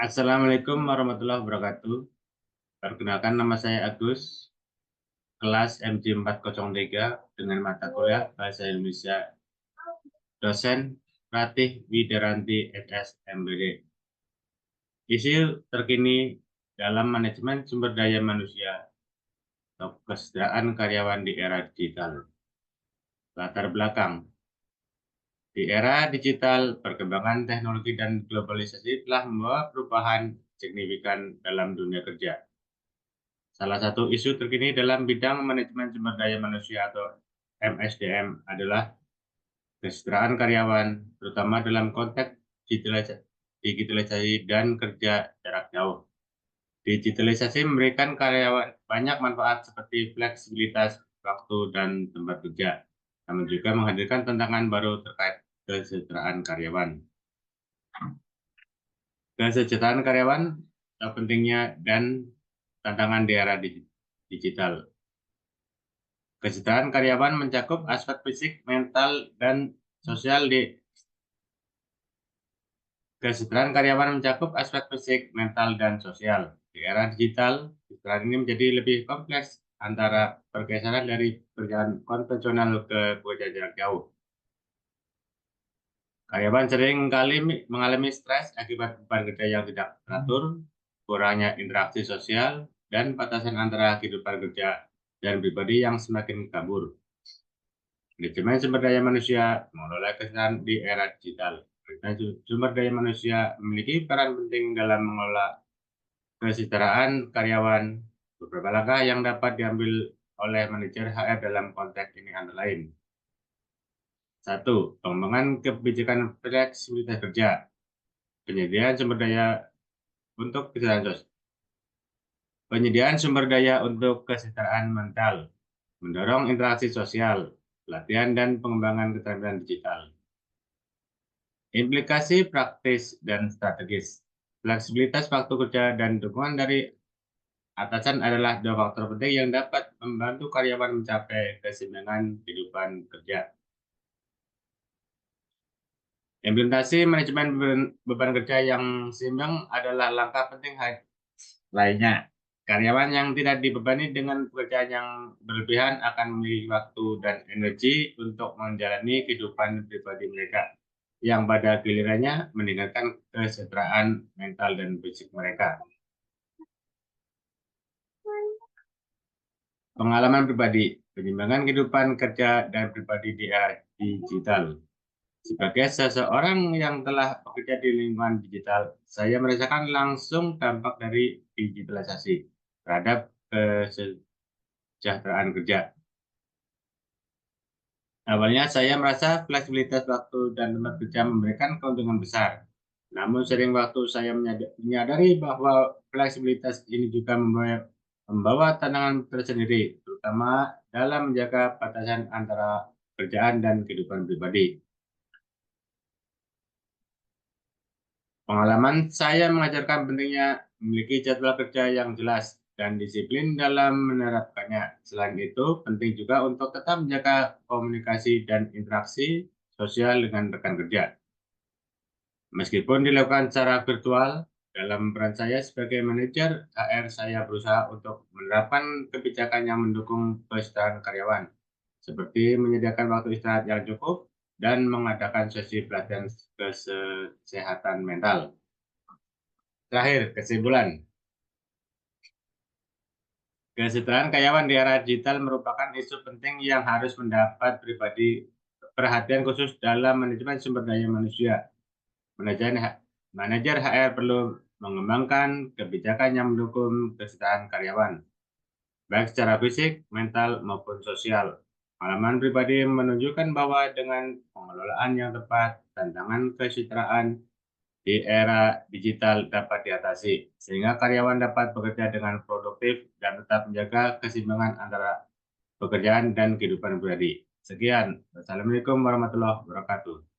Assalamualaikum warahmatullahi wabarakatuh. Perkenalkan nama saya Agus, kelas MJ403 dengan mata kuliah Bahasa Indonesia, dosen Ratih Widaranti SS MBD. Isu terkini dalam manajemen sumber daya manusia atau kesejahteraan karyawan di era digital. Latar belakang. Di era digital, perkembangan teknologi dan globalisasi telah membawa perubahan signifikan dalam dunia kerja. Salah satu isu terkini dalam bidang manajemen sumber daya manusia atau MSDM adalah kesejahteraan karyawan, terutama dalam konteks digitalisasi dan kerja jarak jauh. Digitalisasi memberikan karyawan banyak manfaat seperti fleksibilitas waktu dan tempat kerja, namun juga menghadirkan tantangan baru terkait kesejahteraan karyawan. Kesejahteraan karyawan pentingnya dan tantangan di era digital. Kesejahteraan karyawan mencakup aspek fisik, mental, dan sosial di kesejahteraan karyawan mencakup aspek fisik, mental, dan sosial. Di era digital, kesejahteraan ini menjadi lebih kompleks antara pergeseran dari pekerjaan konvensional ke pekerjaan jarak jauh. Karyawan sering kali mengalami stres akibat beban kerja yang tidak teratur, kurangnya interaksi sosial, dan batasan antara kehidupan kerja dan pribadi yang semakin kabur. Manajemen sumber daya manusia mengelola kesehatan di era digital. Manajemen sumber daya manusia memiliki peran penting dalam mengelola kesejahteraan karyawan. Beberapa langkah yang dapat diambil oleh manajer HR dalam konteks ini antara lain. 1. Pengembangan kebijakan fleksibilitas kerja. Penyediaan sumber daya untuk kesejahteraan sosial. Penyediaan sumber daya untuk kesejahteraan mental. Mendorong interaksi sosial, pelatihan dan pengembangan keterampilan digital. Implikasi praktis dan strategis. Fleksibilitas waktu kerja dan dukungan dari atasan adalah dua faktor penting yang dapat membantu karyawan mencapai keseimbangan kehidupan kerja. Implementasi manajemen beban kerja yang seimbang adalah langkah penting lainnya. Karyawan yang tidak dibebani dengan pekerjaan yang berlebihan akan memiliki waktu dan energi untuk menjalani kehidupan pribadi mereka, yang pada gilirannya meningkatkan kesejahteraan mental dan fisik mereka. Pengalaman pribadi, penyeimbangan kehidupan kerja dan pribadi di era digital. Sebagai seseorang yang telah bekerja di lingkungan digital, saya merasakan langsung dampak dari digitalisasi terhadap kesejahteraan kerja. Awalnya saya merasa fleksibilitas waktu dan tempat kerja memberikan keuntungan besar. Namun sering waktu saya menyadari bahwa fleksibilitas ini juga membawa tantangan tersendiri, terutama dalam menjaga batasan antara kerjaan dan kehidupan pribadi. Pengalaman saya mengajarkan pentingnya memiliki jadwal kerja yang jelas dan disiplin dalam menerapkannya. Selain itu, penting juga untuk tetap menjaga komunikasi dan interaksi sosial dengan rekan kerja. Meskipun dilakukan secara virtual, dalam peran saya sebagai manajer HR, saya berusaha untuk menerapkan kebijakan yang mendukung kesejahteraan karyawan, seperti menyediakan waktu istirahat yang cukup dan mengadakan sesi pelatihan kesehatan mental. Terakhir, kesimpulan. Kesejahteraan karyawan di era digital merupakan isu penting yang harus mendapat perhatian khusus dalam manajemen sumber daya manusia. Manajer HR perlu mengembangkan kebijakan yang mendukung kesejahteraan karyawan, baik secara fisik, mental, maupun sosial. Pengalaman pribadi menunjukkan bahwa dengan pengelolaan yang tepat, tantangan kesejahteraan di era digital dapat diatasi, sehingga karyawan dapat bekerja dengan produktif dan tetap menjaga keseimbangan antara pekerjaan dan kehidupan pribadi. Sekian. Wassalamualaikum warahmatullahi wabarakatuh.